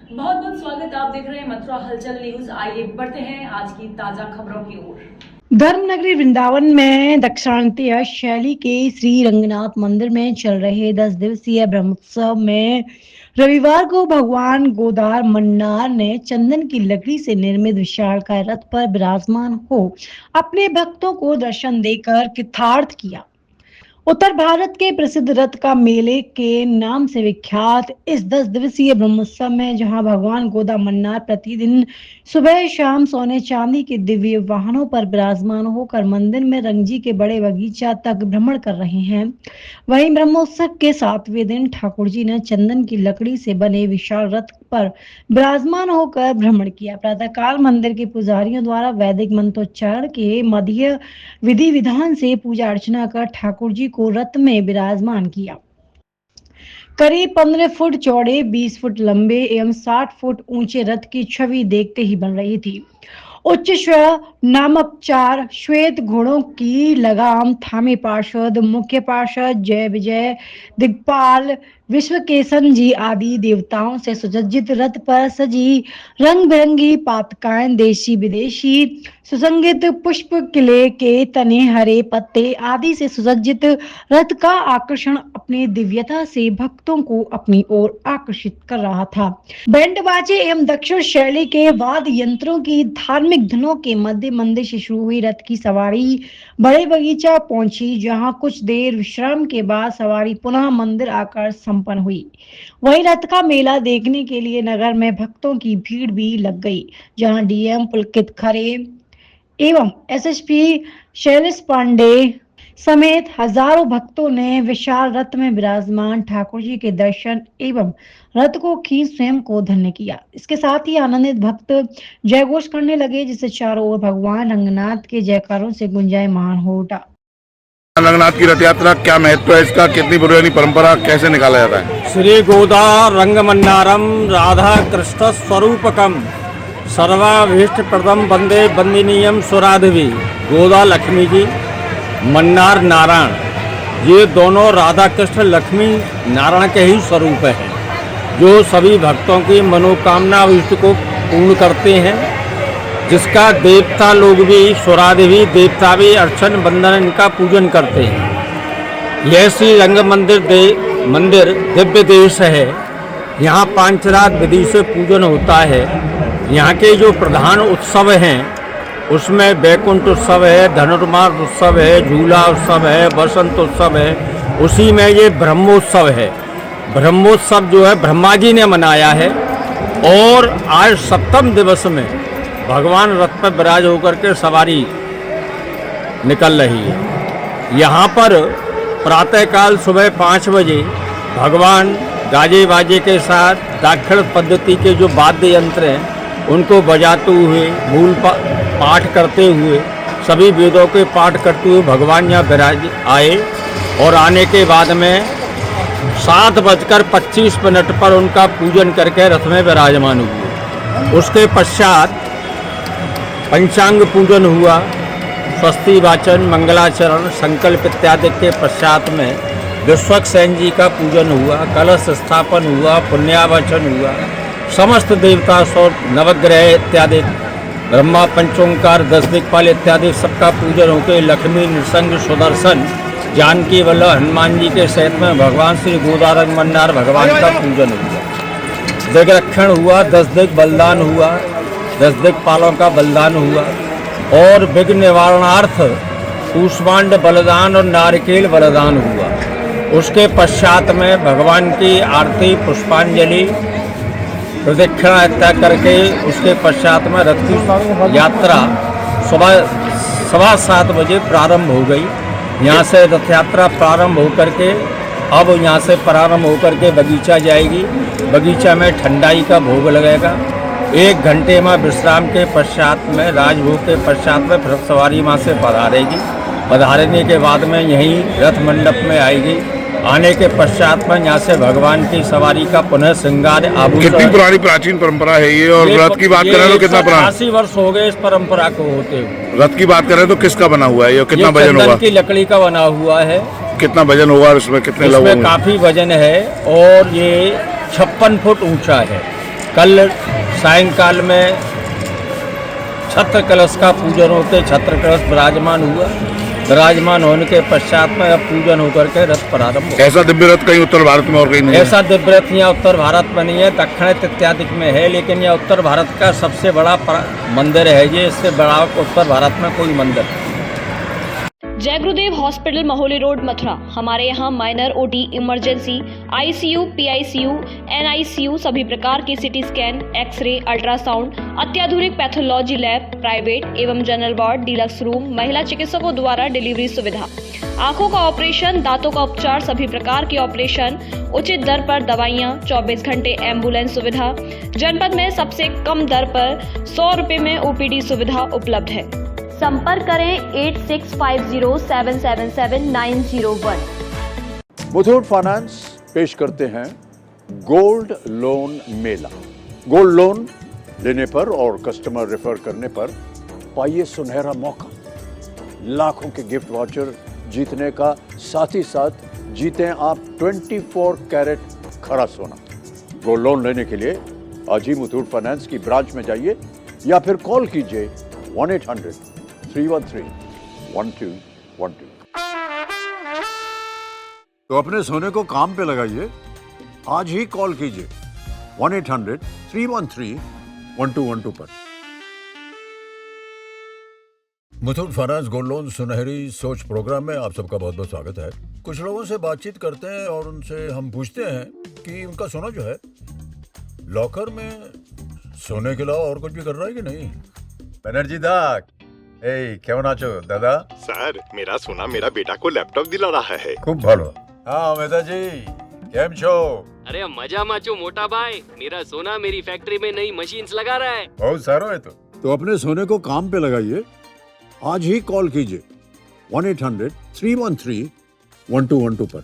बहुत बहुत स्वागत। आप देख रहे हैं मथुरा हलचल न्यूज। आइए बढ़ते हैं आज की ताजा खबरों की ओर। धर्मनगरी वृंदावन में दक्षिणात्य शैली के श्री रंगनाथ मंदिर में चल रहे 10 दिवसीय ब्रह्मोत्सव में रविवार को भगवान गोदार मन्नार ने चंदन की लकड़ी से निर्मित विशालकाय रथ पर विराजमान हो अपने भक्तों को दर्शन देकर कृतार्थ किया। उत्तर भारत के प्रसिद्ध रथ का मेले के नाम से विख्यात इस 10 दिवसीय ब्रह्मोत्सव में जहां भगवान गोदा मन्नार प्रतिदिन सुबह शाम सोने चांदी के दिव्य वाहनों पर विराजमान होकर मंदिर में रंगजी के बड़े बगीचा तक भ्रमण कर रहे हैं, वहीं ब्रह्मोत्सव के 7वें दिन ठाकुर जी ने चंदन की लकड़ी से बने विशाल रथ पर विराजमान होकर भ्रमण किया। प्रातःकाल मंदिर के पुजारियों द्वारा वैदिक मंत्रोच्चारण के मध्य विधि विधान से पूजा अर्चना कर ठाकुर जी को रथ में विराजमान किया। करीब 15 फुट चौड़े, 20 फुट लंबे एवं 60 फुट ऊंचे रथ की छवि देखते ही बन रही थी। उच्च स्वर नामक 4 श्वेत घोड़ों की लगाम थामे पार्षद, मुख्य पार्षद, जय विजय, दिग्पाल, विश्वकेशन जी आदि देवताओं से सुसज्जित रथ पर सजी रंग बिरंगी पातकाएं, देशी विदेशी सुसंगित पुष्प, किले के तने, हरे पत्ते आदि से सुसज्जित रथ का आकर्षण अपनी दिव्यता से भक्तों को अपनी ओर आकर्षित कर रहा था। बैंड बाजे एवं दक्षिण शैली के वाद्य यंत्रों की धार्मिक धुनों के मध्य मंदिर से शुरू हुई रथ की सवारी बड़े बगीचा पहुंची, जहां कुछ देर विश्राम के बाद सवारी पुनः मंदिर आकर संपन्न हुई। वहीं रथ का मेला देखने के लिए नगर में भक्तों की भीड़ भी लग गई, जहां डीएम पुलकित खरे एवं एसएसपी शैलेश पांडे समेत हजारों भक्तों ने विशाल रथ में विराजमान ठाकुर जी के दर्शन एवं रथ को खींच स्वयं को धन्य किया। इसके साथ ही आनंदित भक्त जयघोष करने लगे, जिससे चारों ओर भगवान रंगनाथ के जयकारों से गुंजायमान हो उठा। रंगनाथ की रथ यात्रा क्या महत्व है इसका, कितनी पुरानी परंपरा, कैसे निकाला जाता है? श्री गोदा रंगमन्नारम राधा कृष्ण स्वरूपकम सर्वाभीष्ट प्रदम वंदे वंदनीयम सुराधवी। गोदा लक्ष्मी जी, मन्नार नारायण, ये दोनों राधा कृष्ण लक्ष्मी नारायण के ही स्वरूप हैं, जो सभी भक्तों की मनोकामना इष्ट को पूर्ण करते हैं। जिसका देवता लोग भी, सुरादेवी देवता भी अर्चन वंदन इनका पूजन करते हैं। यह श्री रंग मंदिर दिव्य देश है। यहाँ 5 रात विधि से पूजन होता है। यहाँ के जो प्रधान उत्सव हैं उसमें वैकुंठ उत्सव है, धनुर्मास उत्सव है, झूला उत्सव है, बसंत उत्सव है। उसी में ये ब्रह्मोत्सव है। ब्रह्मोत्सव जो है ब्रह्मा जी ने मनाया है और आज 7वें दिवस में भगवान रथ पर विराज होकर के सवारी निकल रही है। यहाँ पर प्रातःकाल सुबह 5 बजे भगवान गाजे बाजे के साथ दाक्षिण पद्धति के जो वाद्य यंत्र हैं उनको बजाते हुए, मूल पाठ करते हुए, सभी वेदों के पाठ करते हुए भगवान यहाँ विराज आए और आने के बाद में 7:25 पर उनका पूजन करके रथ में विराजमान हुए। उसके पश्चात पंचांग पूजन हुआ, स्वस्ति वाचन, मंगलाचरण, संकल्प इत्यादि के पश्चात में विश्वक्सेन जी का पूजन हुआ, कलश स्थापन हुआ, पुण्यावचन हुआ। समस्त देवता और नवग्रह इत्यादि, ब्रह्मा पंचोंकार, 10 दिक्पाल इत्यादि सबका पूजन होकर लक्ष्मी, नृसिंह, सुदर्शन, जानकी वल्लभ हनुमान जी के सहित में भगवान श्री गोदारंग मन्नार भगवान का पूजन हुआ। दिग्रक्षण हुआ, 10 दिग बलिदान हुआ, 10 दिक्पालों का बलिदान हुआ और विघ्न निवारणार्थ कूष्मांड बलिदान और नारिकेल बलिदान हुआ। उसके पश्चात में भगवान की आरती, पुष्पांजलि, प्रदक्षिणा इत्यादि करके उसके पश्चात में रथ की यात्रा सुबह 7:15 बजे प्रारंभ हो गई। यहाँ से रथ यात्रा प्रारंभ होकर के अब यहाँ से प्रारंभ होकर के बगीचा जाएगी। बगीचा में ठंडाई का भोग लगेगा। 1 घंटे में विश्राम के पश्चात में, राजभोग के पश्चात में फिर सवारी वहाँ से पधारेगी। पधारने के बाद में यहीं रथ मंडप में आएगी। आने के पश्चात में यहाँ से भगवान की सवारी का पुनः श्रृंगार आभूषण। कितनी पुरानी प्राचीन परंपरा है ये? और रथ की बात करें तो कितना पुराना? 80 वर्ष हो गए इस परंपरा को होते हुए। रथ की बात करें तो किसका बना हुआ है ये? कितना वजन होगा? की लकड़ी का बना हुआ है। कितना वजन होगा? इसमें कितने लोग होंगे? काफी वजन है और ये 56 फुट ऊंचा है। कल सायंकाल में छत्र कलश का पूजन होते छत्र कलश विराजमान हुआ। विराजमान होने के पश्चात में अब पूजन होकर के रथ प्रारंभ हो। ऐसा दिव्य रथ कहीं उत्तर भारत में और कहीं नहीं है? ऐसा दिव्य रथ यहाँ उत्तर भारत में नहीं है, दक्षिण इत्यादि में है, लेकिन यह उत्तर भारत का सबसे बड़ा मंदिर है। ये इससे बड़ा उत्तर भारत में कोई मंदिर नहीं। जय गुरुदेव हॉस्पिटल महोली रोड मथुरा। हमारे यहाँ minor OT, emergency, ICU, PICU, NICU, सभी प्रकार के सीटी स्कैन, एक्सरे, अल्ट्रासाउंड, अत्याधुनिक पैथोलॉजी लैब, प्राइवेट एवं जनरल वार्ड, डीलक्स रूम, महिला चिकित्सकों द्वारा डिलीवरी सुविधा, आंखों का ऑपरेशन, दांतों का उपचार, सभी प्रकार के ऑपरेशन, उचित दर पर दवाइयाँ, 24 घंटे एम्बुलेंस सुविधा। जनपद में सबसे कम दर पर 100 रुपए में ओपीडी सुविधा उपलब्ध है। संपर्क करें 8650777901। मुथूट फाइनेंस पेश करते हैं गोल्ड लोन मेला। गोल्ड लोन लेने पर और कस्टमर रेफर करने पर पाइए सुनहरा मौका, लाखों के गिफ्ट वाउचर जीतने का, साथ ही साथ जीतें आप 24 कैरेट खरा सोना। गोल्ड लोन लेने के लिए आज ही मुथूट फाइनेंस की ब्रांच में जाइए या फिर कॉल कीजिए 1-800-313-1212। तो अपने सोने को काम पे लगाइए, आज ही कॉल कीजिए 1-800-313-1212 पर। मुथूट फाइनेंस गोल्ड लोन सुनहरी सोच प्रोग्राम में आप सबका बहुत बहुत स्वागत है। कुछ लोगों से बातचीत करते हैं और उनसे हम पूछते हैं कि उनका सोना जो है लॉकर में सोने के अलावा और कुछ भी कर रहा है कि नहीं। बनर्जी दा, क्यों नाचो दादा? सर, मेरा सोना मेरा बेटा को लैपटॉप दिला रहा है। खूब भालो। हाँ मेहता जी, केम छो? अरे मजा माचो मोटा भाई, मेरा सोना मेरी फैक्ट्री में नई मशीन्स लगा रहा है। बहुत सारो है तो अपने सोने को काम पे लगाइए, आज ही कॉल कीजिए 1-800-313-1212 पर।